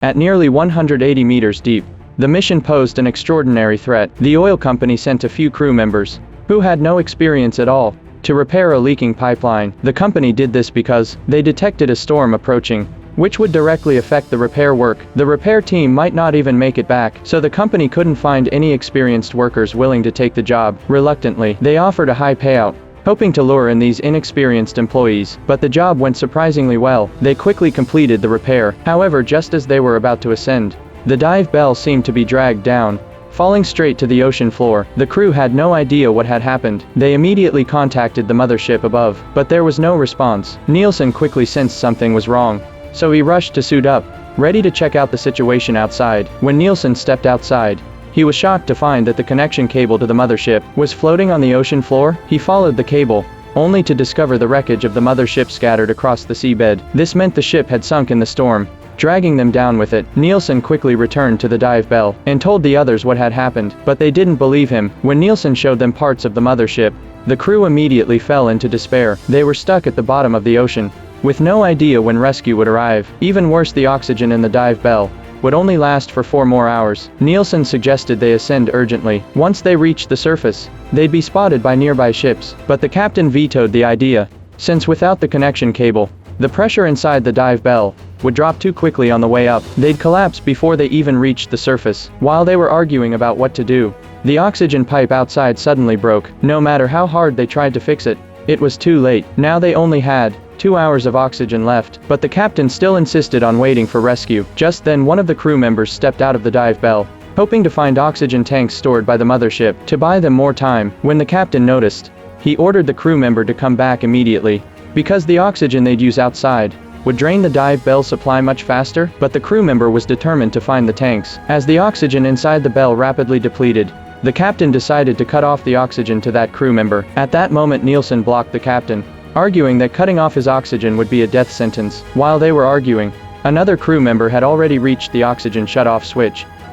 At nearly 180 meters deep, the mission posed an extraordinary threat. The oil company sent a few crew members, who had no experience at all, to repair a leaking pipeline. The company did this because they detected a storm approaching, which would directly affect the repair work. The repair team might not even make it back, so the company couldn't find any experienced workers willing to take the job. Reluctantly, they offered a high payout, hoping to lure in these inexperienced employees, but the job went surprisingly well. They quickly completed the repair. However, just as they were about to ascend, the dive bell seemed to be dragged down, falling straight to the ocean floor. The crew had no idea what had happened. They immediately contacted the mothership above, but there was no response. Nielsen quickly sensed something was wrong, so he rushed to suit up, ready to check out the situation outside. When Nielsen stepped outside, he was shocked to find that the connection cable to the mothership was floating on the ocean floor. He followed the cable, only to discover the wreckage of the mothership scattered across the seabed. This meant the ship had sunk in the storm, dragging them down with it. Nielsen quickly returned to the dive bell and told the others what had happened, but they didn't believe him. When Nielsen showed them parts of the mothership, the crew immediately fell into despair. They were stuck at the bottom of the ocean, with no idea when rescue would arrive. Even worse, the oxygen in the dive bell would only last for 4 more hours. Nielsen suggested they ascend urgently. Once they reached the surface, they'd be spotted by nearby ships, but the captain vetoed the idea, since without the connection cable, the pressure inside the dive bell would drop too quickly on the way up. They'd collapse before they even reached the surface. While they were arguing about what to do, the oxygen pipe outside suddenly broke. No matter how hard they tried to fix it, it was too late. Now they only had 2 hours of oxygen left, but the captain still insisted on waiting for rescue. Just then, one of the crew members stepped out of the dive bell, hoping to find oxygen tanks stored by the mothership to buy them more time. When the captain noticed, he ordered the crew member to come back immediately, because the oxygen they'd use outside would drain the dive bell supply much faster. But the crew member was determined to find the tanks. As the oxygen inside the bell rapidly depleted, the captain decided to cut off the oxygen to that crew member. At that moment, Nielsen blocked the captain, arguing that cutting off his oxygen would be a death sentence. While they were arguing, another crew member had already reached the oxygen shut-off switch,